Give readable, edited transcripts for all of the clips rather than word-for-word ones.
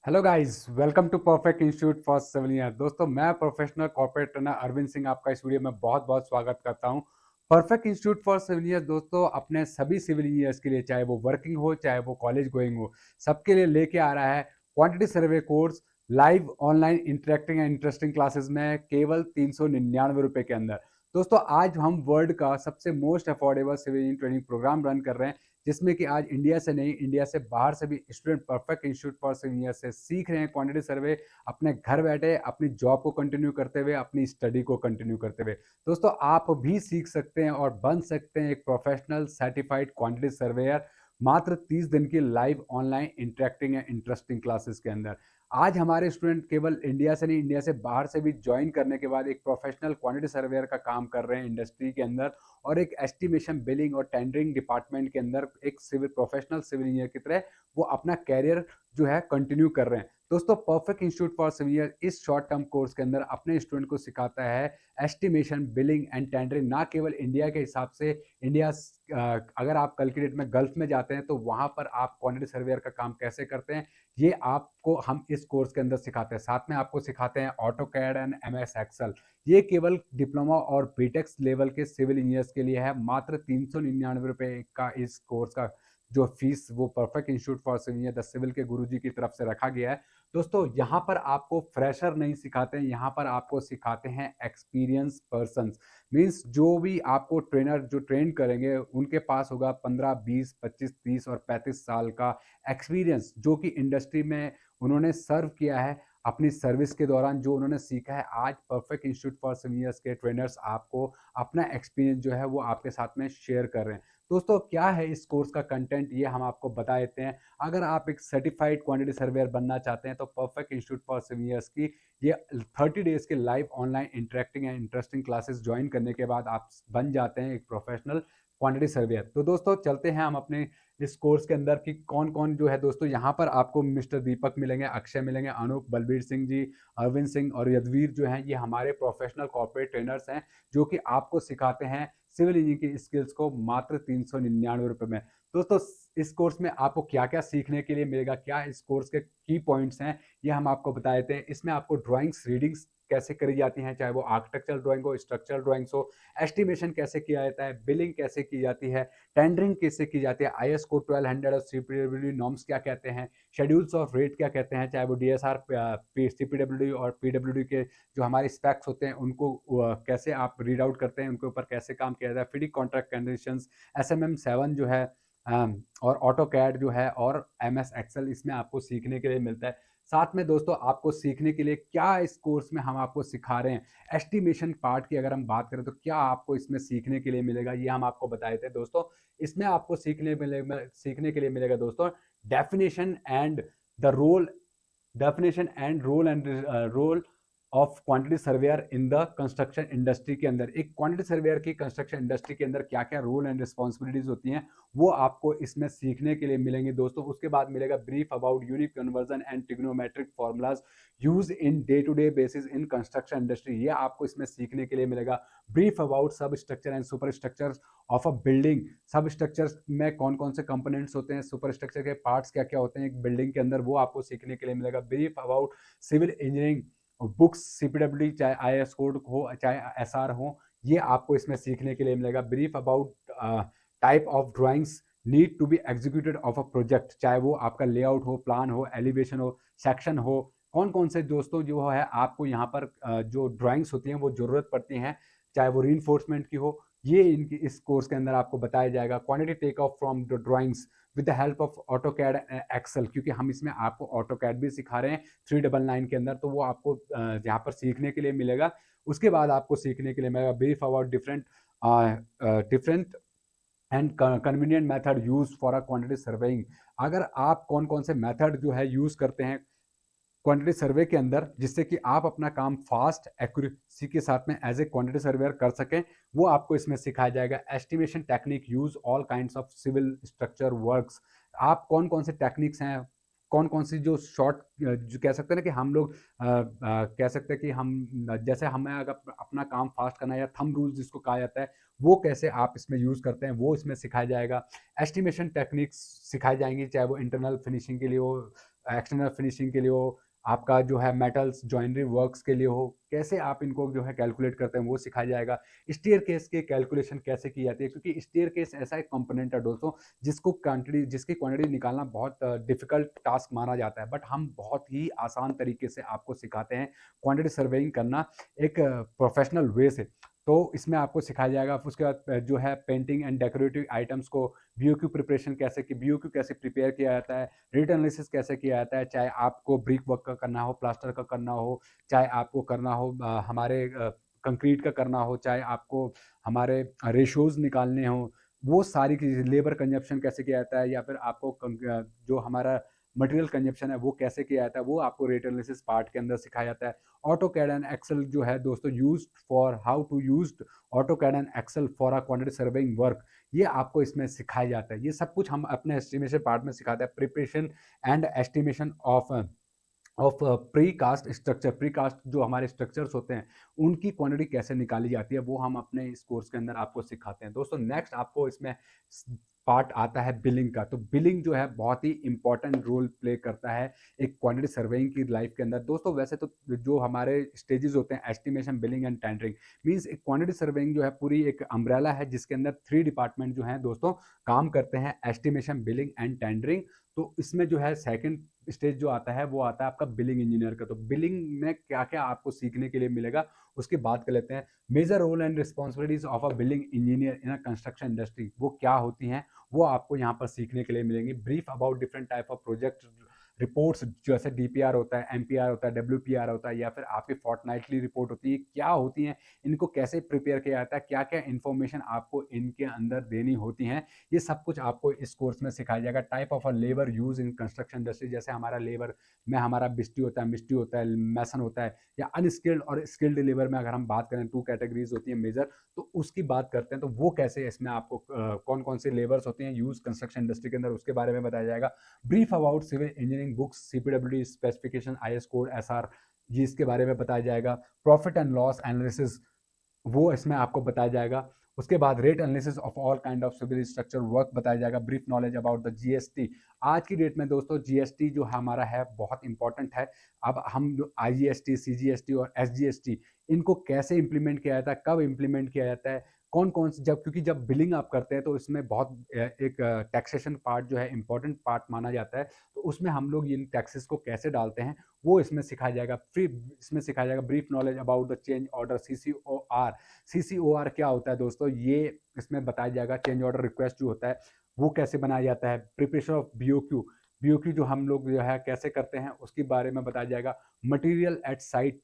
Hello guys, welcome to perfect institute for civil engineer. दोस्तों, मैं professional corporate trainer Arvind Singh आपका इस वीडियो में बहुत बहुत स्वागत करता हूं। Perfect institute for civil engineer दोस्तों अपने सभी सिविल इंजीनियर्स के लिए, चाहे वो वर्किंग हो चाहे वो कॉलेज गोइंग हो, सबके लिए लेके आ रहा है quantity survey course live online interacting and interesting classes में केवल 399 रुपए के अंदर। दोस्तों, आज हम वर्ल्ड का सबसे most affordable civil engineering training programme run कर रहे हैं, जिसमें कि आज इंडिया से नहीं, इंडिया से बाहर से भी student perfect institute for civil engineer से सीख रहे हैं क्वांटिटी सर्वे, अपने घर बैठे अपनी जॉब को कंटिन्यू करते हुए, अपनी स्टडी को कंटिन्यू करते हुए। दोस्तों, आप भी सीख सकते हैं और बन सकते हैं एक प्रोफेशनल सर्टिफाइड क्वांटिटी सर्वेयर मात्र 30 दिन की live online interacting and interesting classes के अंदर। आज हमारे स्टूडेंट केवल इंडिया से नहीं, इंडिया से बाहर से भी ज्वाइन करने के बाद एक प्रोफेशनल क्वांटिटी सर्वेयर का काम कर रहे हैं इंडस्ट्री के अंदर, और एक एस्टिमेशन, बिलिंग और टेंडरिंग डिपार्टमेंट के अंदर एक सिविल प्रोफेशनल सिविल इंजीनियर की तरह वो अपना कैरियर जो है कंटिन्यू कर रहे हैं। दोस्तों, perfect institute for civil engineer इस शॉर्ट टर्म कोर्स के अंदर अपने स्टूडेंट को सिखाता है एस्टिमेशन, बिलिंग एंड टेंडरिंग, ना केवल इंडिया के हिसाब से। इंडिया अगर आप कल की डेट में गल्फ में जाते हैं तो वहां पर आप क्वांटिटी सर्वेयर का काम कैसे करते हैं, ये आपको हम इस कोर्स के अंदर सिखाते हैं। साथ में आपको सिखाते हैं AutoCAD and MS Excel. ये केवल डिप्लोमा और बीटेक्स लेवल के सिविल इंजीनियर्स के लिए है। मात्र 399 रुपए का इस कोर्स का जो फीस वो perfect institute for civil engineer the civil के गुरुजी की तरफ से रखा गया है। दोस्तों, यहाँ पर आपको फ्रेशर नहीं सिखाते हैं, यहाँ पर आपको सिखाते हैं एक्सपीरियंस पर्सन। मीन्स जो भी आपको ट्रेनर जो ट्रेन करेंगे उनके पास होगा 15, 20, 25, 30 और 35 साल का एक्सपीरियंस, जो कि इंडस्ट्री में उन्होंने सर्व किया है अपनी सर्विस के दौरान। जो उन्होंने सीखा है, आज परफेक्ट इंस्टीट्यूट फॉर सीनियर्स के ट्रेनर्स आपको अपना एक्सपीरियंस जो है वो आपके साथ में शेयर कर रहे हैं। दोस्तों, क्या है इस कोर्स का कंटेंट, ये हम आपको बता देते हैं। अगर आप एक सर्टिफाइड क्वांटिटी सर्वेयर बनना चाहते हैं तो परफेक्ट इंस्टीट्यूट फॉर सीनियर्स की ये 30 डेज के live online interacting and interesting classes join करने के बाद आप बन जाते हैं एक प्रोफेशनल क्वांटिटी सर्वेयर। तो दोस्तों, चलते हैं हम अपने इस कोर्स के अंदर कि कौन कौन जो है। दोस्तों, यहाँ पर आपको मिस्टर दीपक मिलेंगे, अक्षय मिलेंगे, अनूप, बलबीर सिंह जी, अरविंद सिंह और यदवीर जो हैं, ये हमारे प्रोफेशनल कॉर्पोरेट ट्रेनर्स हैं, जो कि आपको सिखाते हैं सिविल इंजीनियरिंग की स्किल्स को मात्र 399 रुपए में। दोस्तों, इस कोर्स में आपको क्या क्या सीखने के लिए मिलेगा, क्या इस कोर्स के की पॉइंट्स हैं, ये हम आपको बता देते हैं। इसमें आपको ड्राइंग्स, रीडिंग्स कैसे करी जाती हैं, चाहे वो आर्किटेक्चरल ड्राइंग हो, स्ट्रक्चरल ड्राइंग्स हो, एस्टिमेशन कैसे किया जाता है, बिलिंग कैसे की जाती है, टेंडरिंग कैसे की जाती है, IS कोड 1200 और CPWD नॉर्म्स क्या कहते हैं, शेड्यूल्स ऑफ रेट क्या कहते हैं, चाहे वो DSR, CPWD और PWD के जो हमारे स्पेक्स होते हैं उनको कैसे आप रीड आउट करते हैं, उनके ऊपर कैसे काम किया जाता है, फिटिंग कॉन्ट्रैक्ट कंडीशंस, SMM7 जो है, और ऑटो कैड जो है, और MS एक्सेल इसमें आपको सीखने के लिए मिलता है। साथ में दोस्तों, आपको सीखने के लिए क्या इस कोर्स में हम आपको सिखा रहे हैं, एस्टिमेशन पार्ट की अगर हम बात करें तो क्या आपको इसमें सीखने के लिए मिलेगा, ये हम आपको बताए थे। दोस्तों, इसमें आपको सीखने के लिए मिलेगा दोस्तों definition and the role, definition and role of quantity surveyor in the construction industry के अंदर। एक क्वांटिटी सर्वेयर की कंस्ट्रक्शन इंडस्ट्री के अंदर क्या क्या रोल एंड रिस्पॉन्सिबिलिटीज होती हैं, वो आपको इसमें सीखने के लिए मिलेंगे दोस्तों। उसके बाद मिलेगा brief about unique conversion and trigonometric formulas use in day to day basis in construction industry, ये आपको इसमें सीखने के लिए मिलेगा। Brief about sub structure and super structure of a building, sub structures में कौन कौन से कंपोनेंट्स होते हैं, सुपर स्ट्रक्चर के पार्ट्स क्या क्या होते हैं एक बिल्डिंग के अंदर, वो आपको सीखने के लिए मिलेगा। Brief about civil engineering books, CPWD, चाहे IS कोड हो चाहे SR हो, ये आपको इसमें सीखने के लिए मिलेगा। Brief about type of drawings need to be executed of a project, चाहे वो आपका लेआउट हो, प्लान हो, एलिवेशन हो, सेक्शन हो, कौन कौन से दोस्तों जो है आपको यहाँ पर जो ड्राइंग्स होती हैं वो जरूरत पड़ती हैं, चाहे वो री की हो, ये इनकी इस कोर्स के अंदर आपको बताया जाएगा। Quantity take off from the drawings with the help of AutoCAD Excel, क्योंकि हम इसमें आपको ऑटोकैड भी सिखा रहे हैं 399 के अंदर, तो वो आपको यहाँ पर सीखने के लिए मिलेगा। उसके बाद आपको सीखने के लिए मिलेगा brief about different and convenient method use for a quantity surveying. अगर आप कौन कौन से मेथड जो है यूज करते हैं क्वांटिटी सर्वे के अंदर, जिससे कि आप अपना काम फास्ट एक्यूरेसी के साथ में एज ए क्वांटिटी सर्वेयर कर सकें, वो आपको इसमें सिखाया जाएगा। Estimation technique use all kinds of civil structure works, आप कौन कौन से टेक्निक्स हैं, कौन कौन सी जो शॉर्ट जो कह सकते हैं ना कि हम लोग कह सकते हैं कि हम जैसे हमें अगर अपना काम फास्ट करना है या थंब रूल जिसको कहा जाता है, वो कैसे आप इसमें यूज़ करते हैं वो इसमें सिखाया जाएगा। एस्टिमेशन टेक्निक्स सिखाई जाएंगी, चाहे वो इंटरनल फिनिशिंग के लिए हो, एक्सटर्नल फिनिशिंग के लिए हो, आपका जो है मेटल्स जॉइनरी वर्क्स के लिए हो, कैसे आप इनको जो है कैलकुलेट करते हैं वो सिखाया जाएगा। स्टेयर केस की कैलकुलेशन कैसे की जाती है, क्योंकि स्टेयर केस ऐसा एक कंपोनेंट है दोस्तों जिसकी क्वांटिटी निकालना बहुत डिफिकल्ट टास्क माना जाता है, बट हम बहुत ही आसान तरीके से आपको सिखाते हैं क्वांटिटी सर्वेइंग करना एक प्रोफेशनल वे से। तो इसमें आपको सिखाया जाएगा। उसके बाद जो है पेंटिंग एंड डेकोरेटिव आइटम्स को बीओक्यू प्रिपरेशन कैसे की बीओक्यू कैसे प्रिपेयर किया जाता है, रेट एनालिसिस कैसे किया जाता है, चाहे आपको ब्रिक वर्क का करना हो, प्लास्टर का करना हो, चाहे आपको करना हो हमारे कंक्रीट का करना हो, चाहे आपको हमारे रेशोज निकालने हो, वो सारी चीज़ें, लेबर कंजप्शन कैसे किया जाता है, या फिर आपको जो हमारा मटेरियल कंजप्शन है वो कैसे किया जाता है, वो आपको रेट एनालिसिस पार्ट के अंदर सिखाया जाता है। ऑटो कैड एंड एक्सेल जो है दोस्तों, used for how to used AutoCAD and Excel for a quantity surveying work, ये आपको इसमें सिखाया जाता है। ये सब कुछ हम अपने एस्टिमेशन पार्ट में सिखाते हैं। Preparation and estimation of precast structure, precast जो हमारे स्ट्रक्चर्स होते हैं उनकी क्वांटिटी कैसे निकाली जाती है, वो हम अपने इस कोर्स के अंदर आपको सिखाते हैं। दोस्तों नेक्स्ट आपको इसमें पार्ट आता है बिलिंग का। तो बिलिंग जो है बहुत ही इंपॉर्टेंट रोल प्ले करता है एक क्वांटिटी सर्वेइंग की लाइफ के अंदर। दोस्तों वैसे तो जो हमारे स्टेजेस होते हैं, estimation, billing and tendering, means एक क्वांटिटी सर्वेइंग जो है पूरी एक अम्ब्रेला है जिसके अंदर 3 डिपार्टमेंट जो हैं दोस्तों काम करते हैं, एस्टिमेशन, बिलिंग एंड टेंडरिंग। तो इसमें जो है सेकंड स्टेज जो आता है वो आता है आपका बिलिंग इंजीनियर का। तो बिलिंग में क्या क्या आपको सीखने के लिए मिलेगा उसकी बात कर लेते हैं। Major role and responsibilities of a billing engineer in a construction industry, वो क्या होती हैं वो आपको यहाँ पर सीखने के लिए मिलेंगी। Brief about different type of project reports, जैसे डीपीआर होता है, एमपीआर होता है, डब्ल्यूपीआर होता है, या फिर आपकी फोर्टनाइटली रिपोर्ट होती है, क्या होती हैं, इनको कैसे प्रिपेयर किया जाता है, क्या क्या इन्फॉर्मेशन आपको इनके अंदर देनी होती हैं, ये सब कुछ आपको इस कोर्स में सिखाया जाएगा। Type of a labour use in construction industry, जैसे हमारा लेबर में हमारा बिस्टी होता है, मिस्टी होता है, मैसन होता है, या अनस्किल्ड और स्किल्ड लेबर में अगर हम बात करें 2 कैटेगरीज होती हैं मेजर, तो उसकी बात करते हैं। तो वो कैसे इसमें आपको कौन कौन से लेबर्स होते हैं यूज कंस्ट्रक्शन इंडस्ट्री के अंदर, उसके बारे में बताया जाएगा। Brief about civil engineering books, CPWD specification, IS code, SR, जी इसके बारे में बताया जाएगा। प्रॉफिट एंड लॉस एनालिसिस, वो इसमें आपको बताया जाएगा। उसके बाद rate analysis of all kind of civil structure work बताया जाएगा। Brief knowledge about the GST, आज की डेट में दोस्तों जीएसटी जो हमारा है बहुत इंपॉर्टेंट है। अब हम जो आईजीएसटी, सीजीएसटी और एसजीएसटी, इनको कैसे इंप्लीमेंट किया जाता है, कब इंप्लीमेंट किया जाता है, कौन कौन से, जब क्योंकि जब बिलिंग आप करते हैं तो इसमें बहुत एक टैक्सेशन पार्ट जो है इंपॉर्टेंट पार्ट माना जाता है, तो उसमें हम लोग इन टैक्सेस को कैसे डालते हैं वो इसमें सिखाया जाएगा। फिर इसमें सिखाया जाएगा brief knowledge about the change order, CCOR. CCOR क्या होता है दोस्तों, ये इसमें बताया जाएगा। चेंज ऑर्डर रिक्वेस्ट जो होता है वो कैसे बनाया जाता है। प्रिपरेशन ऑफ बीओक्यू, बीओक्यू जो हम लोग जो है कैसे करते हैं उसके बारे में बताया जाएगा। Material at site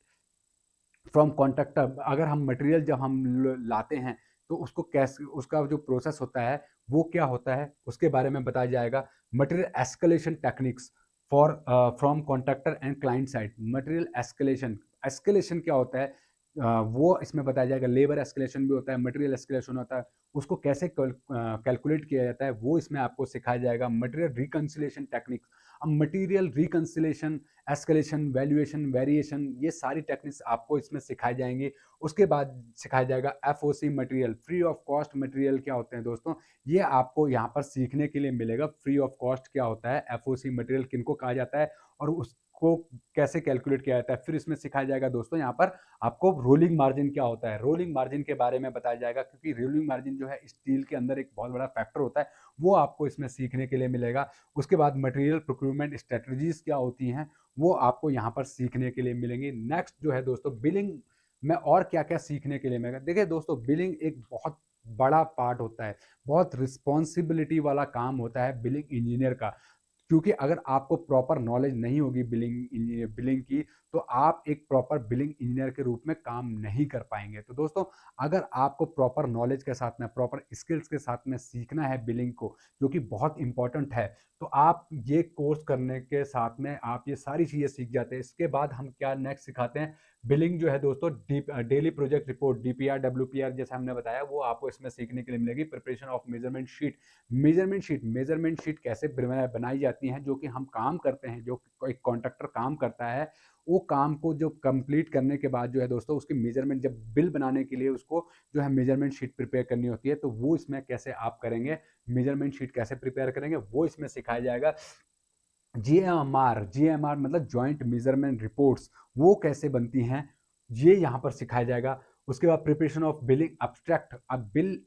from contractor, अगर हम मटेरियल जब हम लाते हैं तो उसको कैसे, उसका जो प्रोसेस होता है वो क्या होता है उसके बारे में बताया जाएगा। Material escalation techniques for from contractor and client side, material escalation, escalation क्या होता है वो इसमें बताया जाएगा। लेबर एस्केलेशन भी होता है, मटेरियल एस्केलेशन होता है, उसको कैसे कैलकुलेट किया जाता है वो इसमें आपको सिखाया जाएगा। मटेरियल रिकंसिलेशन टेक्निक्स, अब material reconciliation, escalation, valuation, variation, ये सारी टेक्निक्स आपको इसमें सिखाई जाएंगी। उसके बाद सिखाया जाएगा FOC material, free of cost material क्या होते हैं दोस्तों, ये आपको यहाँ पर सीखने के लिए मिलेगा। फ्री ऑफ कॉस्ट क्या होता है, एफओसी मटेरियल किनको कहा जाता है और उसको कैसे कैलकुलेट किया जाता है। फिर इसमें सिखाया जाएगा दोस्तों यहाँ पर आपको रोलिंग मार्जिन क्या होता है, रोलिंग मार्जिन के बारे में बताया जाएगा, क्योंकि रोलिंग मार्जिन जो है स्टील के अंदर एक बहुत बड़ा फैक्टर होता है, वो आपको इसमें सीखने के लिए मिलेगा। उसके बाद मटेरियल प्रोक्यूरमेंट स्ट्रेटजीज क्या होती हैं वो आपको यहाँ पर सीखने के लिए मिलेंगी। नेक्स्ट जो है दोस्तों बिलिंग में और क्या क्या सीखने के लिए मिलेगा। देखिए दोस्तों बिलिंग एक बहुत बड़ा पार्ट होता है, बहुत रिस्पॉन्सिबिलिटी वाला काम होता है बिलिंग इंजीनियर का, क्योंकि अगर आपको प्रॉपर नॉलेज नहीं होगी बिलिंग की तो आप एक प्रॉपर बिलिंग इंजीनियर के रूप में काम नहीं कर पाएंगे। तो दोस्तों अगर आपको प्रॉपर नॉलेज के साथ में, प्रॉपर स्किल्स के साथ में सीखना है बिलिंग को, जो कि बहुत इंपॉर्टेंट है, तो आप ये कोर्स करने के साथ में आप ये सारी चीज़ें सीख जाते हैं। इसके बाद हम क्या नेक्स्ट सिखाते हैं, बिलिंग जो है दोस्तों डेली प्रोजेक्ट रिपोर्ट, डीपीआर, डब्ल्यूपीआर, जैसे हमने बताया वो आपको इसमें सीखने के लिए मिलेगी। Preparation of measurement sheet, measurement sheet कैसे बनाई जाती जाती हैं, जो कि हम काम करते हैं, जो एक कॉन्ट्रैक्टर काम करता है, वो काम को जो कंप्लीट करने के बाद जो है दोस्तों, उसकी मेजरमेंट जब बिल बनाने के लिए उसको जो है मेजरमेंट शीट प्रिपेयर करनी होती है, तो वो इसमें कैसे आप करेंगे, मेजरमेंट शीट कैसे प्रिपेयर करेंगे, वो इसमें सिखाया जाएगा। जीएमआर मतलब जॉइंट मेजरमेंट रिपोर्ट्स, वो कैसे बनती हैं, ये यहाँ पर सिखाया जाएगा। उसके बाद प्रिपरेशन ऑफ बिलिंग एब्स्ट्रैक्ट। अब बिल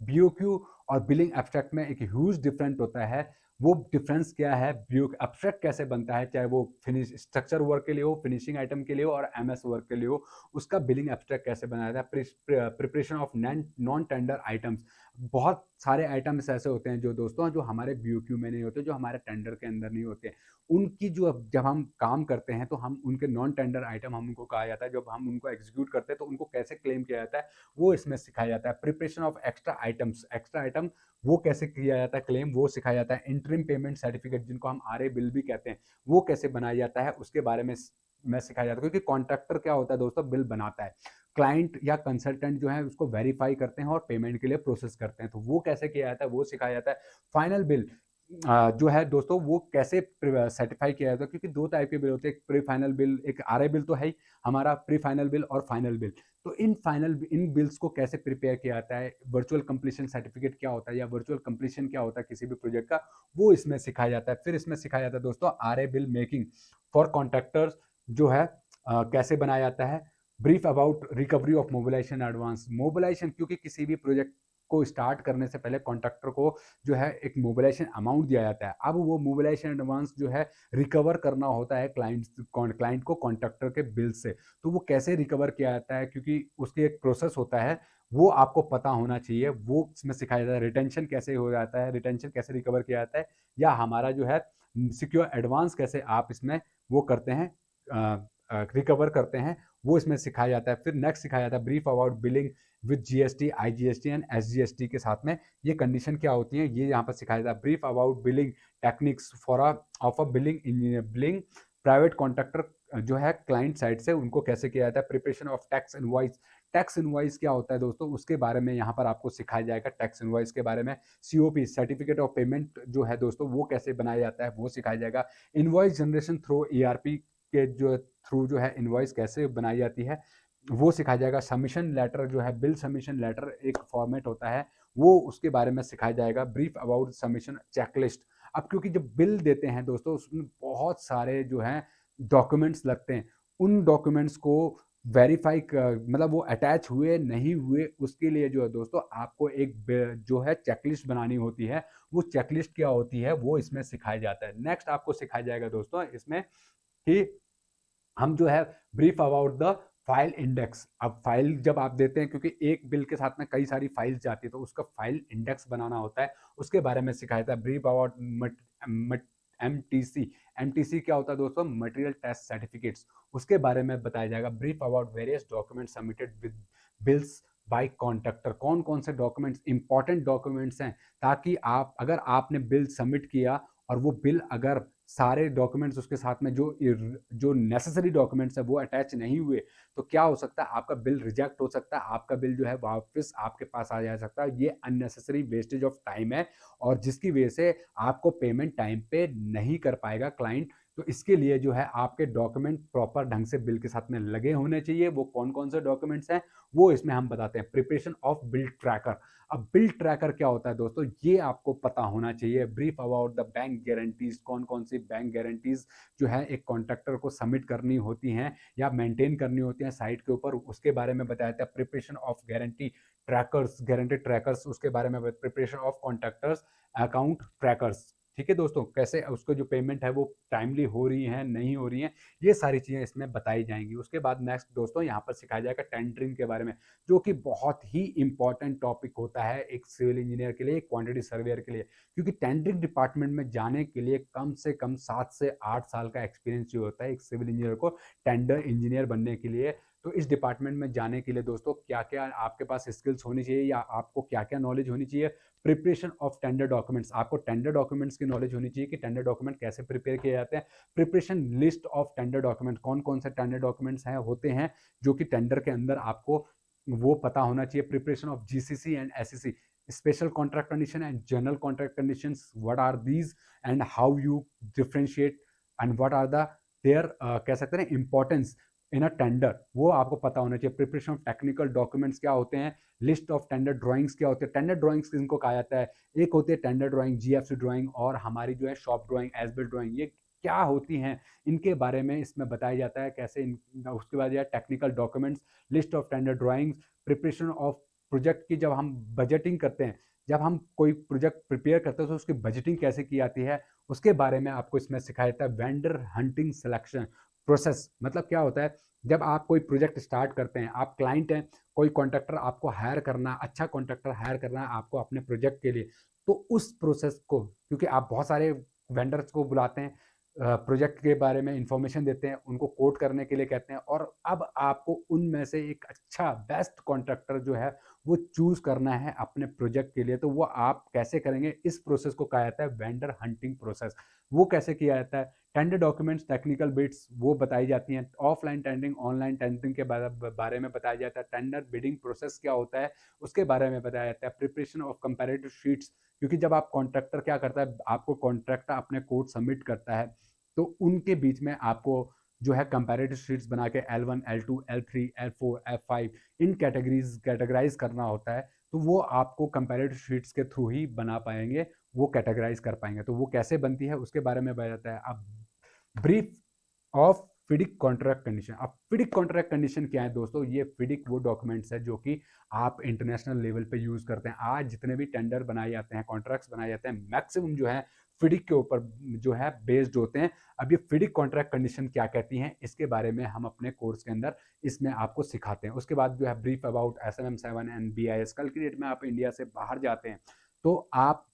बीओक्यू और बिलिंग एब्स्ट्रैक्ट में एक ह्यूज डिफरेंट होता है। वो डिफरेंस क्या है, बीओ एब्स्ट्रैक्ट कैसे बनता है, चाहे वो फिनिश स्ट्रक्चर वर्क के लिए हो, फिनिशिंग आइटम के लिए हो और एमएस वर्क के लिए हो, उसका बिलिंग एब्स्ट्रैक्ट कैसे बनाया जाता है। Preparation of non tender items. बहुत सारे आइटम्स ऐसे होते हैं जो दोस्तों जो हमारे बीओक्यू में नहीं होते, जो हमारे टेंडर के अंदर नहीं होते, उनकी जो जब हम काम करते हैं तो हम उनके नॉन टेंडर आइटम हम उनको कहा जाता है, जब हम उनको एग्जीक्यूट करते हैं तो उनको कैसे क्लेम किया जाता है, वो इसमें सिखाया जाता है। Preparation of extra items, extra item वो कैसे किया जाता है क्लेम, वो सिखाया जाता है। इंटरिम पेमेंट सर्टिफिकेट, जिनको हम आरए बिल भी कहते हैं, वो कैसे बनाया जाता है, उसके बारे में सिखाया जाता है। क्योंकि कॉन्ट्रैक्टर क्या होता है दोस्तों, बिल बनाता है, क्लाइंट या कंसल्टेंट जो है उसको वेरीफाई करते हैं और पेमेंट के लिए प्रोसेस करते हैं, तो वो कैसे किया जाता है वो सिखाया जाता है। फाइनल बिल जो है दोस्तों वो कैसे सर्टिफाई किया जाता है, क्योंकि दो टाइप के बिल होते हैं, एक प्री फाइनल बिल, एक आरए बिल तो है ही हमारा, प्री फाइनल बिल और फाइनल बिल। तो इन बिल्स को कैसे प्रिपेयर किया जाता है, वर्चुअल कंप्लीशन सर्टिफिकेट क्या होता है या वर्चुअल कंप्लीशन क्या होता है किसी भी प्रोजेक्ट का, वो इसमें सिखाया जाता है। फिर इसमें सिखाया जाता है दोस्तों RA bill making for contractors, जो है कैसे बनाया जाता है। Brief about recovery of mobilisation advance. Mobilisation, क्योंकि किसी भी प्रोजेक्ट को स्टार्ट करने से पहले कॉन्ट्रैक्टर को जो है एक मोबिलाइजेशन अमाउंट दिया जाता है। अब वो मोबिलाइजेशन एडवांस जो है रिकवर करना होता है क्लाइंट को कॉन्ट्रैक्टर के बिल से। तो वो कैसे रिकवर किया जाता है, क्योंकि उसकी एक प्रोसेस होता है, वो आपको पता होना चाहिए। वो इसमें सिखाया जाता है। रिटेंशन कैसे हो जाता है, रिटेंशन कैसे रिकवर किया जाता है, या हमारा जो है सिक्योर एडवांस कैसे आप इसमें वो करते हैं, रिकवर करते हैं, वो इसमें सिखाया जाता है। फिर नेक्स्ट सिखाया जाता है brief about billing with GST, IGST and SGST के साथ में ये कंडीशन क्या होती है, ये यहाँ पर सिखाया जाता है। Brief about billing techniques for of a billing engineer, billing private contractor जो है क्लाइंट साइड से, उनको कैसे किया जाता है। Preparation of tax invoice. Tax invoice क्या होता है दोस्तों, उसके बारे में यहाँ पर आपको सिखाया जाएगा, टैक्स इनवॉइस के बारे में। सीओपी सर्टिफिकेट ऑफ पेमेंट जो है दोस्तों, वो कैसे बनाया जाता है वो सिखाया जाएगा। इनवॉइस जनरेशन थ्रू ईआरपी के जो थ्रू जो है इनवॉइस कैसे बनाई जाती है, वो सिखाया जाएगा। सबमिशन लेटर जो है, बिल सबमिशन लेटर एक फॉर्मेट होता है, वो उसके बारे में सिखाया जाएगा। Brief about submission checklist. अब क्योंकि जब बिल देते हैं दोस्तों, उसमें बहुत सारे जो हैं डॉक्यूमेंट्स लगते हैं, उन डॉक्यूमेंट्स को वेरीफाई मतलब वो अटैच हुए नहीं हुए, उसके लिए जो है दोस्तों आपको एक जो है चेकलिस्ट बनानी होती है। वो चेकलिस्ट क्या होती है वो इसमें सिखाया जाता है। नेक्स्ट आपको सिखाया जाएगा दोस्तों इसमें कि हम जो है brief about the file index. अब फाइल जब आप देते हैं, क्योंकि एक बिल के साथ में कई सारी फाइल्स जाती है, तो उसका फाइल इंडेक्स बनाना होता है, उसके बारे में सिखाया जाता है। Brief about MTC. एमटीसी क्या होता है दोस्तों, मटेरियल टेस्ट सर्टिफिकेट्स, उसके बारे में बताया जाएगा। Brief about various document submitted with bills by contractor. कौन कौन से डॉक्यूमेंट्स इंपॉर्टेंट डॉक्यूमेंट्स हैं, ताकि आप अगर आपने बिल सबमिट किया और वो बिल अगर सारे डॉक्यूमेंट्स उसके साथ में जो नेसेसरी डॉक्यूमेंट्स है वो अटैच नहीं हुए, तो क्या हो सकता है, आपका बिल रिजेक्ट हो सकता है, आपका बिल जो है वापस आपके पास आ जा सकता है। ये अननेसेसरी वेस्टेज ऑफ टाइम है, और जिसकी वजह से आपको पेमेंट टाइम पे नहीं कर पाएगा क्लाइंट। तो इसके लिए जो है आपके डॉक्यूमेंट प्रॉपर ढंग से बिल के साथ में लगे होने चाहिए। वो कौन कौन से डॉक्यूमेंट्स हैं वो इसमें हम बताते हैं। Preparation of bill tracker. अब बिल ट्रैकर क्या होता है दोस्तों, ये आपको पता होना चाहिए। Brief about the bank guarantees. कौन कौन सी बैंक गारंटीज जो है एक कॉन्ट्रैक्टर को सबमिट करनी होती हैं या मेंटेन करनी होती हैं साइट के ऊपर, उसके बारे में बताया जाता है। Preparation of guarantee trackers, guarantee trackers, उसके बारे में। Preparation of contractors account trackers. ठीक है दोस्तों, कैसे उसको जो पेमेंट है वो टाइमली हो रही है नहीं हो रही है, ये सारी चीजें इसमें बताई जाएंगी। उसके बाद नेक्स्ट दोस्तों यहाँ पर सिखाया जाएगा टेंडरिंग के बारे में, जो कि बहुत ही इंपॉर्टेंट टॉपिक होता है एक सिविल इंजीनियर के लिए, एक क्वांटिटी सर्वेयर के लिए। क्योंकि टेंडरिंग डिपार्टमेंट में जाने के लिए कम से कम 7 से 8 साल का एक्सपीरियंस जो होता है एक सिविल इंजीनियर को टेंडर इंजीनियर बनने के लिए। तो इस डिपार्टमेंट में जाने के लिए दोस्तों क्या क्या आपके पास स्किल्स होनी चाहिए या आपको क्या क्या नॉलेज होनी चाहिए। Preparation of tender documents. आपको टेंडर डॉक्यूमेंट्स की नॉलेज होनी चाहिए कि टेंडर डॉक्यूमेंट कैसे प्रिपेयर किए जाते हैं। Preparation list of tender document. कौन कौन से टेंडर डॉक्यूमेंट्स हैं होते हैं जो कि टेंडर के अंदर आपको वो पता होना चाहिए। Preparation of GCC and SCC. special contract condition and general contract conditions, what are these and how you differentiate and what are the their कह सकते हैं importance इन अ टेंडर, वो आपको पता होना चाहिए। प्रिपरेशन ऑफ टेक्निकल डॉक्यूमेंट्स क्या होते हैं, लिस्ट ऑफ टेंडर ड्राइंग्स क्या होते हैं, टेंडर ड्राइंग्स किनको कहा जाता है, एक होती है टेंडर ड्राइंग, जीएफसी ड्राइंग, और हमारी जो है shop drawing, as built drawing, ये क्या होती हैं, इनके बारे में इसमें बताया जाता है कैसे उसके बाद यह technical documents, list of tender drawings, preparation of project की, जब हम बजटिंग करते हैं, जब हम कोई प्रोजेक्ट प्रिपेयर करते हैं तो उसकी बजटिंग कैसे की जाती है, उसके बारे में आपको इसमें सिखाया जाता है। वेंडर हंटिंग सिलेक्शन प्रोसेस, मतलब क्या होता है, जब आप कोई प्रोजेक्ट स्टार्ट करते हैं, आप क्लाइंट हैं, कोई कॉन्ट्रैक्टर आपको हायर करना, अच्छा कॉन्ट्रैक्टर हायर करना है आपको अपने प्रोजेक्ट के लिए, तो उस प्रोसेस को, क्योंकि आप बहुत सारे वेंडर्स को बुलाते हैं, प्रोजेक्ट के बारे में इंफॉर्मेशन देते हैं, उनको कोट करने के लिए कहते हैं, और अब आपको उनमें से एक अच्छा बेस्ट कॉन्ट्रैक्टर जो है वो चूज करना है अपने प्रोजेक्ट के लिए। तो वो आप कैसे करेंगे, इस प्रोसेस को कहा जाता है वेंडर हंटिंग प्रोसेस। वो कैसे किया जाता है, टेंडर डॉक्यूमेंट्स, टेक्निकल बिट्स वो बताई जाती हैं, ऑफलाइन टेंडरिंग, ऑनलाइन टेंडरिंग के बारे में बताया जाता है, टेंडर बिडिंग प्रोसेस क्या होता है उसके बारे में बताया जाता है, प्रिपरेशन ऑफ कंपैरेटिव शीट्स, क्योंकि जब आप कॉन्ट्रैक्टर क्या करता है, आपको कॉन्ट्रैक्टर अपने कोड सबमिट करता है, तो उनके बीच में आपको जो है कंपैरेटिव शीट्स बना के L1, L2, L3, L4, F5 इन कैटेगराइज करना होता है। तो वो आपको कंपैरेटिव शीट्स के थ्रू ही बना पाएंगे, वो कैटेगराइज कर पाएंगे। तो वो कैसे बनती है उसके बारे में बताया जाता है। अब ब्रीफ ऑफ फिडिक कॉन्ट्रैक्ट कंडीशन। अब फिडिक कॉन्ट्रैक्ट कंडीशन क्या है दोस्तों, ये फिडिक वो डॉक्यूमेंट्स है जो कि आप इंटरनेशनल लेवल पे यूज करते हैं। आज जितने भी टेंडर बनाए जाते हैं, कॉन्ट्रैक्ट्स बनाए जाते हैं, मैक्सिमम जो है फिडिक के ऊपर जो है बेस्ड होते हैं। अब ये फिडिक कॉन्ट्रैक्ट कंडीशन क्या कहती हैं, इसके बारे में हम अपने कोर्स के अंदर इसमें आपको सिखाते हैं। उसके बाद जो है brief about SMM7 and BIS। कल की डेट में आप इंडिया से बाहर जाते हैं तो आप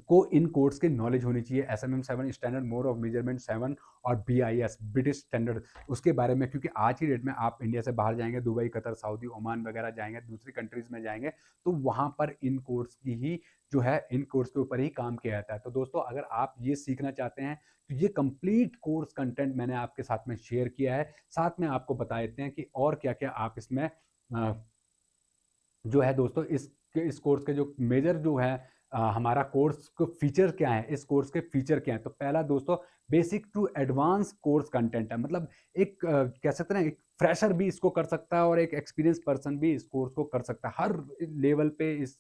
को इन कोड्स की नॉलेज होनी चाहिए। SMM7 standard mode of measurement 7 और BIS ब्रिटिश स्टैंडर्ड, उसके बारे में, क्योंकि आज की डेट में आप इंडिया से बाहर जाएंगे, दुबई, कतर, सऊदी, ओमान वगैरह जाएंगे, दूसरी कंट्रीज में जाएंगे, तो वहां पर इन कोड्स की ही जो है इन कोर्स के ऊपर ही काम किया जाता है। तो दोस्तों अगर आप ये सीखना चाहते हैं तो ये कंप्लीट कोर्स कंटेंट मैंने आपके साथ में शेयर किया है। साथ में आपको बता देते हैं कि और क्या क्या आप इसमें जो है दोस्तों इस कोर्स के जो मेजर जो है हमारा कोर्स को फीचर क्या है, इस कोर्स के फीचर क्या है। तो पहला दोस्तों basic to advance course content है, मतलब एक कह सकते हैं एक फ्रेशर भी इसको कर सकता है और एक एक्सपीरियंस पर्सन भी इस कोर्स को कर सकता है। हर लेवल पे इस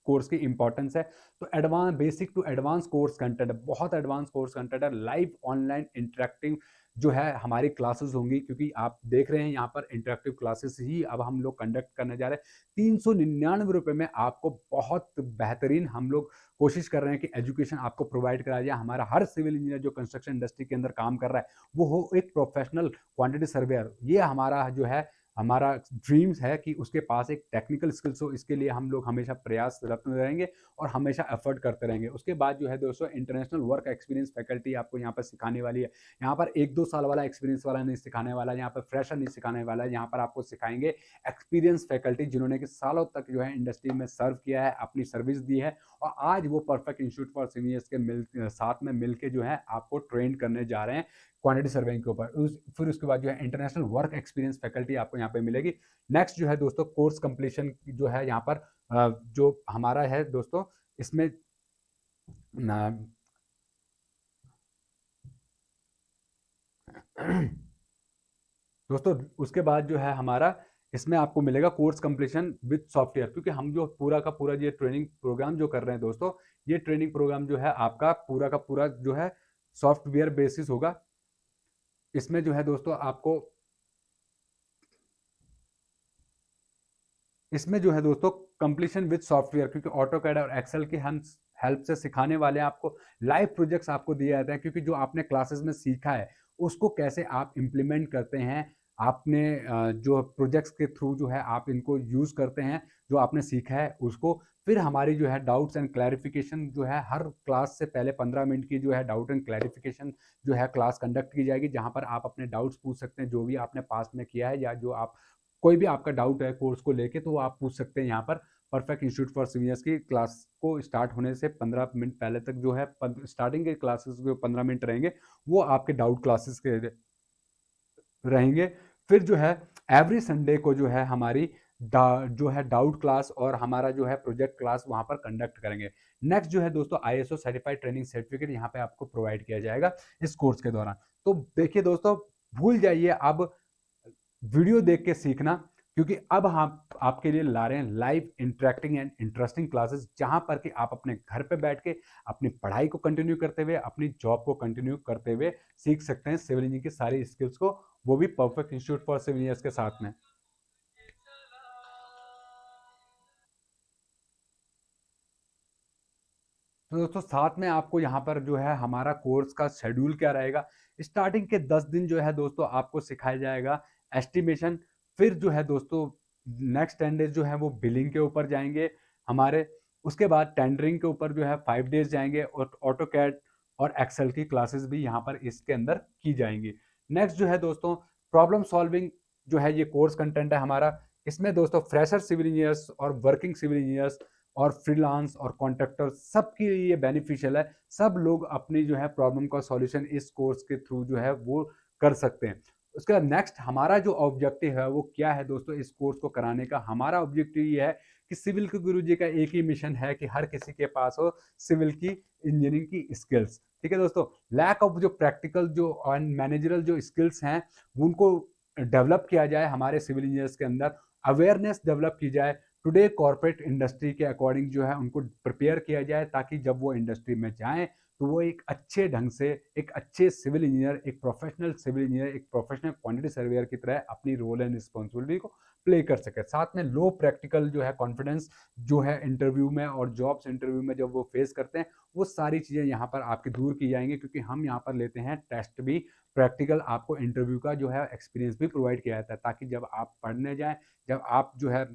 कोर्स की इंपॉर्टेंस है। तो advance, basic to advance course content है, बहुत एडवांस कोर्स कंटेंट है। लाइव ऑनलाइन इंटरेक्टिव जो है हमारी क्लासेस होंगी, क्योंकि आप देख रहे हैं यहाँ पर इंटरेक्टिव क्लासेस ही अब हम लोग कंडक्ट करने जा रहे हैं। 399 रुपये में आपको बहुत बेहतरीन हम लोग कोशिश कर रहे हैं कि एजुकेशन आपको प्रोवाइड कराया जाए। हमारा हर सिविल इंजीनियर जो कंस्ट्रक्शन इंडस्ट्री के अंदर काम कर रहा है वो हो एक प्रोफेशनल क्वांटिटी सर्वेयर। ये हमारा जो है हमारा ड्रीम्स है कि उसके पास एक टेक्निकल स्किल्स हो। इसके लिए हम लोग हमेशा प्रयासरत रहेंगे और हमेशा एफर्ट करते रहेंगे। उसके बाद जो है दोस्तों इंटरनेशनल वर्क एक्सपीरियंस फैकल्टी आपको यहाँ पर सिखाने वाली है। यहाँ पर 1-2 साल वाला एक्सपीरियंस वाला नहीं सिखाने वाला, यहाँ पर फ्रेशर नहीं सिखाने वाला है। यहाँ पर आपको सिखाएंगे एक्सपीरियंस फैकल्टी जिन्होंने कि सालों तक जो है इंडस्ट्री में सर्व किया है, अपनी सर्विस दी है, और आज वो परफेक्ट इंस्टीट्यूट फॉर सीनियर्स के साथ में मिलकर जो है आपको ट्रेन करने जा रहे हैं क्वांटिटी सर्वेइंग के ऊपर। फिर उसके बाद जो है इंटरनेशनल वर्क एक्सपीरियंस फैकल्टी आपको यहाँ पे मिलेगी। नेक्स्ट जो है दोस्तों कोर्स कंप्लीशन जो है यहाँ पर जो हमारा है दोस्तों इसमें ना दोस्तों उसके बाद जो है हमारा इसमें आपको मिलेगा कोर्स कंप्लीशन विद सॉफ्टवेयर, क्योंकि हम जो पूरा का पूरा ये ट्रेनिंग प्रोग्राम जो कर रहे हैं दोस्तों, ये ट्रेनिंग प्रोग्राम जो है आपका पूरा का पूरा जो है सॉफ्टवेयर बेसिस होगा। इसमें जो है दोस्तों आपको इसमें जो है दोस्तों कंप्लीशन विद सॉफ्टवेयर, क्योंकि ऑटोकैड और एक्सेल की हम हेल्प से सिखाने वाले हैं आपको। लाइव प्रोजेक्ट्स आपको दिए जाते हैं, क्योंकि जो आपने क्लासेस में सीखा है उसको कैसे आप इम्प्लीमेंट करते हैं, आपने जो प्रोजेक्ट्स के थ्रू जो है आप इनको यूज़ करते हैं, जो आपने सीखा है उसको। फिर हमारी जो है डाउट्स एंड क्लैरिफिकेशन जो है हर क्लास से पहले 15 मिनट की जो है डाउट एंड क्लैरिफिकेशन जो है क्लास कंडक्ट की जाएगी, जहां पर आप अपने डाउट्स पूछ सकते हैं जो भी आपने पास्ट में किया है, या जो आप कोई भी आपका डाउट है कोर्स को लेके तो वो आप पूछ सकते हैं यहाँ पर। परफेक्ट इंस्टीट्यूट फॉर सीनियर्स की क्लास को स्टार्ट होने से 15 मिनट पहले तक जो है स्टार्टिंग के क्लासेस जो 15 मिनट रहेंगे वो आपके डाउट क्लासेस के रहेंगे। फिर जो है एवरी संडे को जो है हमारी जो है डाउट क्लास और हमारा जो है प्रोजेक्ट क्लास वहाँ पर कंडक्ट करेंगे। नेक्स्ट जो है दोस्तों आईएसओ सर्टिफाइड ट्रेनिंग सर्टिफिकेट यहाँ पे आपको प्रोवाइड किया जाएगा इस कोर्स के दौरान। तो देखिए दोस्तों, भूल जाइए अब वीडियो देख के सीखना, क्योंकि अब हम आपके लिए ला रहे हैं live interacting and interesting classes, जहां पर कि आप अपने घर पे बैठ के अपनी पढ़ाई को कंटिन्यू करते हुए अपनी जॉब को कंटिन्यू करते हुए सीख सकते हैं सिविल इंजीनियरिंग की सारी स्किल्स को, वो भी perfect institute for civil engineers के साथ में। तो दोस्तों साथ में आपको यहाँ पर जो है हमारा कोर्स का शेड्यूल क्या रहेगा। स्टार्टिंग के 10 दिन जो है दोस्तों आपको सिखाया जाएगा एस्टिमेशन। फिर जो है दोस्तों नेक्स्ट 10 डेज जो है वो बिलिंग के ऊपर जाएंगे हमारे। उसके बाद टेंडरिंग के ऊपर जो है 5 डेज जाएंगे, और ऑटो कैड और एक्सेल की क्लासेस भी यहाँ पर इसके अंदर की जाएंगी। नेक्स्ट जो है दोस्तों प्रॉब्लम सॉल्विंग जो है ये कोर्स कंटेंट है हमारा। इसमें दोस्तों फ्रेशर सिविल इंजीनियर्स और वर्किंग सिविल इंजीनियर्स और फ्रीलांस और कॉन्ट्रैक्टर सबके लिए बेनिफिशियल है। सब लोग अपनी जो है प्रॉब्लम का सॉल्यूशन इस कोर्स के थ्रू जो है वो कर सकते हैं। उसके बाद नेक्स्ट हमारा जो ऑब्जेक्टिव है वो क्या है दोस्तों, इस कोर्स को कराने का हमारा ऑब्जेक्टिव ये है कि सिविल के गुरुजी का एक ही मिशन है कि हर किसी के पास हो सिविल की इंजीनियरिंग की स्किल्स। ठीक है दोस्तों, लैक ऑफ जो प्रैक्टिकल जो मैनेजरल जो स्किल्स हैं उनको डेवलप किया जाए हमारे सिविल इंजीनियर्स के अंदर, अवेयरनेस डेवलप की जाए टुडे कॉर्पोरेट इंडस्ट्री के अकॉर्डिंग जो है उनको प्रिपेयर किया जाए, ताकि जब वो इंडस्ट्री में जाएं तो वो एक अच्छे ढंग से एक अच्छे सिविल इंजीनियर, एक प्रोफेशनल सिविल इंजीनियर, एक प्रोफेशनल क्वांटिटी सर्वेयर की तरह अपनी रोल एंड रिस्पॉन्सिबिलिटी को प्ले कर सके। साथ में लो प्रैक्टिकल जो है कॉन्फिडेंस जो है इंटरव्यू में और जॉब्स इंटरव्यू में जब वो फेस करते हैं, वो सारी चीज़ें यहाँ पर आपकी दूर की जाएंगी, क्योंकि हम यहाँ पर लेते हैं टेस्ट भी, प्रैक्टिकल आपको इंटरव्यू का जो है एक्सपीरियंस भी प्रोवाइड किया जाता है, ताकि जब आप पढ़ने जाएं, जब आप जो है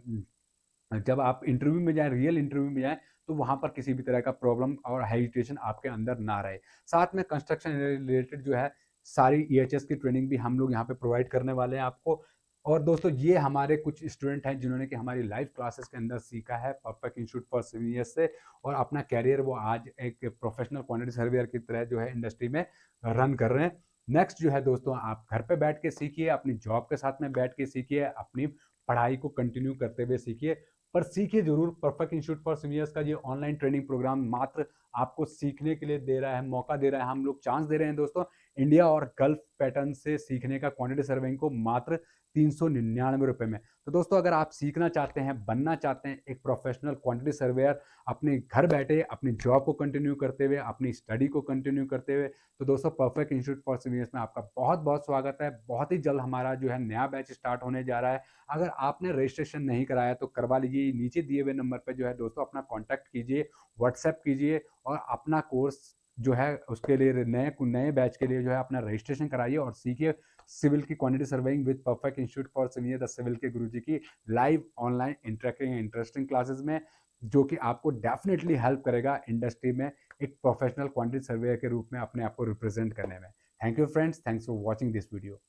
जब आप इंटरव्यू में जाएं, रियल इंटरव्यू में जाएं, तो वहां पर किसी भी तरह का प्रॉब्लम और हेजिटेशन आपके अंदर ना रहे। साथ में कंस्ट्रक्शन रिलेटेड जो है सारी ईएचएस की ट्रेनिंग भी हम लोग यहाँ पे प्रोवाइड करने वाले हैं आपको। और दोस्तों ये हमारे कुछ स्टूडेंट हैं जिन्होंने कि हमारी लाइव क्लासेस के अंदर सीखा है परफेक्ट इंस्टीट्यूट फॉर सिविल से, और अपना कैरियर वो आज एक प्रोफेशनल क्वांटिटी सर्वेयर की तरह जो है इंडस्ट्री में रन कर रहे हैं। नेक्स्ट जो है दोस्तों आप घर पे बैठ के सीखिए, अपनी जॉब के साथ में बैठ के सीखिए, अपनी पढ़ाई को कंटिन्यू करते हुए सीखिए, पर सीखिए जरूर। परफेक्ट इंस्टीट्यूट फॉर सीनियर्स का ये ऑनलाइन ट्रेनिंग प्रोग्राम मात्र आपको सीखने के लिए दे रहा है, मौका दे रहा है, हम लोग चांस दे रहे हैं दोस्तों, इंडिया और गल्फ पैटर्न से सीखने का क्वांटिटी सर्वेइंग को मात्र 399 रुपए में। तो दोस्तों अगर आप सीखना चाहते हैं, बनना चाहते हैं एक प्रोफेशनल क्वांटिटी सर्वेयर, अपने घर बैठे अपनी जॉब को कंटिन्यू करते हुए, अपनी स्टडी को कंटिन्यू करते हुए, तो दोस्तों परफेक्ट इंस्टीट्यूट फॉर सीनियर्स में आपका बहुत बहुत स्वागत है। बहुत ही जल्द हमारा जो है नया बैच स्टार्ट होने जा रहा है। अगर आपने रजिस्ट्रेशन नहीं कराया तो करवा लीजिए, नीचे दिए हुए नंबर पर जो है दोस्तों अपना कॉन्टैक्ट कीजिए, व्हाट्सएप कीजिए, और अपना कोर्स जो है उसके लिए नए नए बैच के लिए जो है अपना रजिस्ट्रेशन कराइए और सीखिए सिविल की quantity surveying with perfect institute for senior the civil के गुरुजी की live online interacting interesting classes में, जो कि आपको डेफिनेटली हेल्प करेगा इंडस्ट्री में एक प्रोफेशनल क्वांटिटी सर्वेयर के रूप में अपने आप को रिप्रेजेंट करने में। Thank you friends, thanks for watching this video.